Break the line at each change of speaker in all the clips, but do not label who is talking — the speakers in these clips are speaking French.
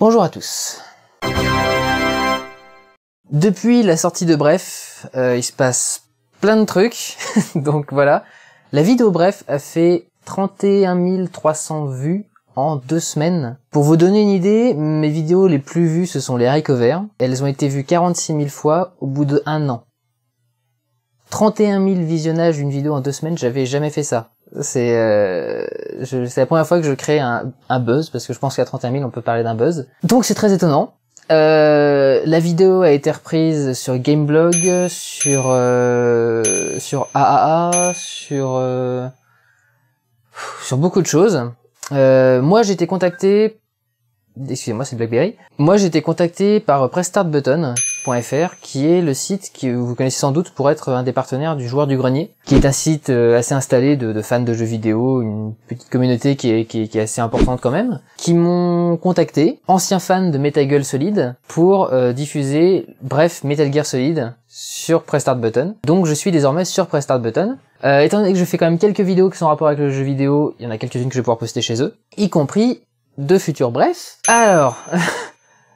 Bonjour à tous. Depuis la sortie de Bref, il se passe plein de trucs, donc voilà. La vidéo Bref a fait 31 300 vues en 2 semaines. Pour vous donner une idée, mes vidéos les plus vues, ce sont les haricots-verts. Elles ont été vues 46 000 fois au bout de 1 an. 31 000 visionnages d'une vidéo en 2 semaines, j'avais jamais fait ça. C'est la première fois que je crée un buzz, parce que je pense qu'à 31 000 on peut parler d'un buzz. Donc c'est très étonnant. La vidéo a été reprise sur Gameblog, sur AAA, sur beaucoup de choses. Moi j'ai été contacté, excusez-moi c'est Blackberry. Moi j'ai été contacté par pressstartbutton.fr, qui est le site que vous connaissez sans doute pour être un des partenaires du Joueur du Grenier, qui est un site assez installé de fans de jeux vidéo, une petite communauté qui est assez importante quand même, qui m'ont contacté, anciens fans de Metal Gear Solid, pour diffuser Bref Metal Gear Solid sur Press Start Button. Donc je suis désormais sur Press Start Button. Étant donné que je fais quand même quelques vidéos qui sont en rapport avec le jeu vidéo, il y en a quelques-unes que je vais pouvoir poster chez eux, y compris de futurs Bref. Alors,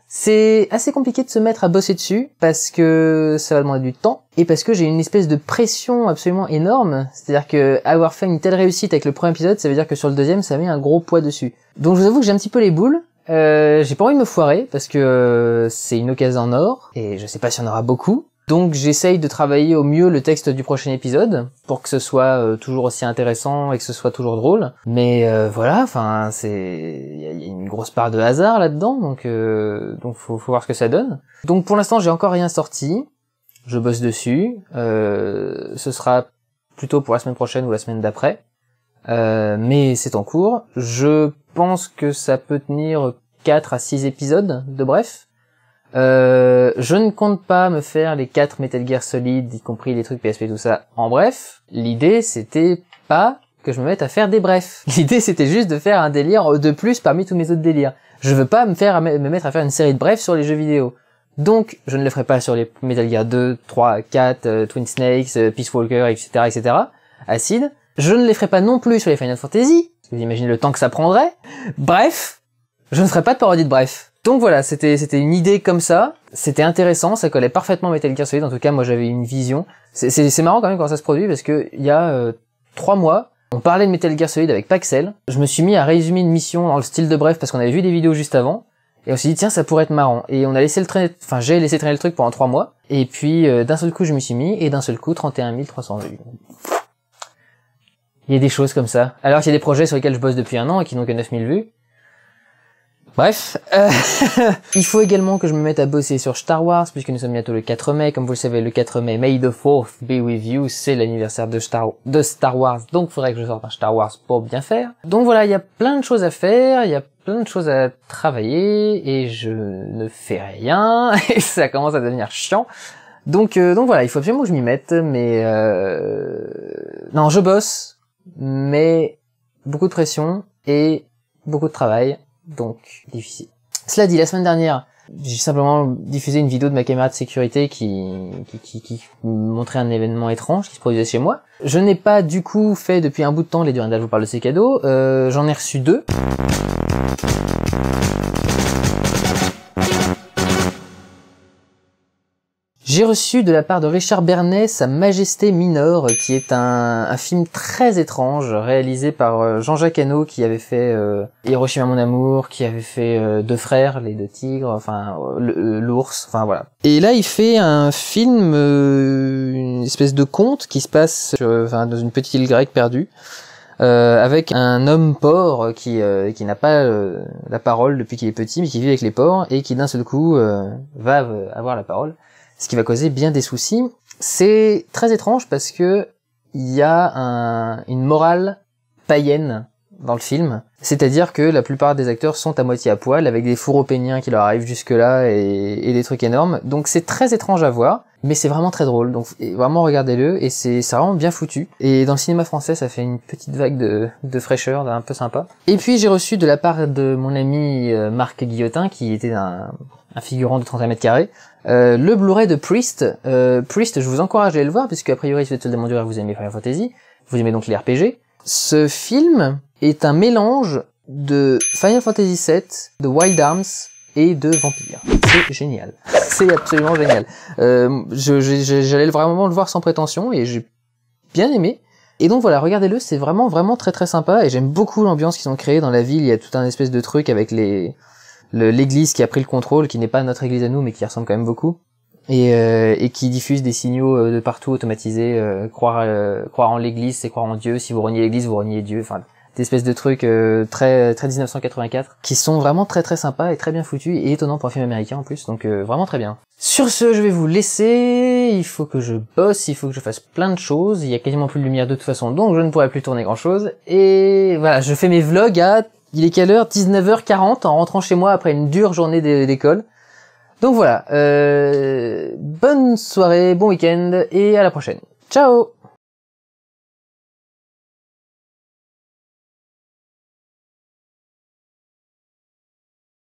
c'est assez compliqué de se mettre à bosser dessus, parce que ça va demander du temps, et parce que j'ai une espèce de pression absolument énorme, c'est-à-dire que avoir fait une telle réussite avec le premier épisode, ça veut dire que sur le deuxième, ça met un gros poids dessus. Donc je vous avoue que j'ai un petit peu les boules, j'ai pas envie de me foirer, parce que c'est une occasion en or, et je sais pas s'il y en aura beaucoup. Donc j'essaye de travailler au mieux le texte du prochain épisode pour que ce soit toujours aussi intéressant et que ce soit toujours drôle. Mais voilà, enfin il y a une grosse part de hasard là-dedans, donc faut voir ce que ça donne. Donc pour l'instant j'ai encore rien sorti, je bosse dessus. Ce sera plutôt pour la semaine prochaine ou la semaine d'après, mais c'est en cours. Je pense que ça peut tenir 4 à 6 épisodes de Bref. Je ne compte pas me faire les 4 Metal Gear Solid, y compris les trucs PSP, tout ça, en bref. L'idée, c'était pas que je me mette à faire des brefs. L'idée, c'était juste de faire un délire de plus parmi tous mes autres délires. Je veux pas me mettre à faire une série de brefs sur les jeux vidéo. Donc, je ne le ferai pas sur les Metal Gear 2, 3, 4, Twin Snakes, Peace Walker, etc., etc., Acid. Je ne les ferai pas non plus sur les Final Fantasy. Vous imaginez le temps que ça prendrait. Bref, je ne ferai pas de parodie de bref. Donc voilà, c'était une idée comme ça, c'était intéressant, ça collait parfaitement à Metal Gear Solid, en tout cas moi j'avais une vision. C'est marrant quand même quand ça se produit, parce que il y a 3 mois, on parlait de Metal Gear Solid avec Paxel, je me suis mis à résumer une mission dans le style de Bref, parce qu'on avait vu des vidéos juste avant, et on s'est dit tiens ça pourrait être marrant, et on a laissé j'ai laissé traîner le truc pendant 3 mois, et puis d'un seul coup je me suis mis, et d'un seul coup 31 300 vues. Il y a des choses comme ça, alors qu'il y a des projets sur lesquels je bosse depuis 1 an et qui n'ont que 9000 vues. Bref, il faut également que je me mette à bosser sur Star Wars, puisque nous sommes bientôt le 4 mai. Comme vous le savez, le 4 mai, May the 4th be with you, c'est l'anniversaire de Star Wars, donc il faudrait que je sorte un Star Wars pour bien faire. Donc voilà, il y a plein de choses à faire, il y a plein de choses à travailler, et je ne fais rien, et ça commence à devenir chiant. Donc voilà, il faut absolument que je m'y mette, mais non, je bosse, mais beaucoup de pression, et beaucoup de travail. Donc, difficile. Cela dit, la semaine dernière, j'ai simplement diffusé une vidéo de ma caméra de sécurité qui montrait un événement étrange qui se produisait chez moi. Je n'ai pas du coup fait depuis un bout de temps les Durandal, je vous parle de ces cadeaux. J'en ai reçu 2. J'ai reçu de la part de Richard Bernet Sa Majesté Minor, qui est un film très étrange, réalisé par Jean-Jacques Hano, qui avait fait Hiroshima mon amour, qui avait fait Deux frères, les 2 tigres, enfin l'ours, enfin voilà. Et là il fait un film, une espèce de conte qui se passe dans une petite île grecque perdue, avec un homme porc qui n'a pas la parole depuis qu'il est petit, mais qui vit avec les porcs, et qui d'un seul coup va avoir la parole. Ce qui va causer bien des soucis. C'est très étrange parce que il y a une morale païenne dans le film. C'est-à-dire que la plupart des acteurs sont à moitié à poil, avec des fourreaux péniens qui leur arrivent jusque-là et des trucs énormes. Donc c'est très étrange à voir, mais c'est vraiment très drôle. Donc vraiment regardez-le, et c'est vraiment bien foutu. Et dans le cinéma français, ça fait une petite vague de fraîcheur, un peu sympa. Et puis j'ai reçu de la part de mon ami Marc Guillotin, qui était un figurant de 31 mètres carrés, le Blu-ray de Priest. Priest, je vous encourage à aller le voir, puisque a priori, si vous êtes soldat Mondure, vous aimez Final Fantasy, vous aimez donc les RPG. Ce film est un mélange de Final Fantasy VII, de Wild Arms et de vampires. C'est génial. C'est absolument génial. J'allais vraiment le voir sans prétention et j'ai bien aimé. Et donc voilà, regardez-le, c'est vraiment très très sympa et j'aime beaucoup l'ambiance qu'ils ont créée dans la ville. Il y a tout un espèce de truc avec l'église qui a pris le contrôle, qui n'est pas notre église à nous mais qui ressemble quand même beaucoup. Et qui diffuse des signaux de partout automatisés, croire en l'église c'est croire en Dieu, si vous reniez l'église vous reniez Dieu, enfin des espèces de trucs très 1984 qui sont vraiment très très sympas et très bien foutus et étonnants pour un film américain en plus, donc vraiment très bien. Sur ce, je vais vous laisser, il faut que je bosse, il faut que je fasse plein de choses, il y a quasiment plus de lumière de toute façon, donc je ne pourrai plus tourner grand chose, et voilà, je fais mes vlogs il est quelle heure? 19h40 en rentrant chez moi après une dure journée d'école. Donc voilà, bonne soirée, bon week-end, et à la prochaine. Ciao!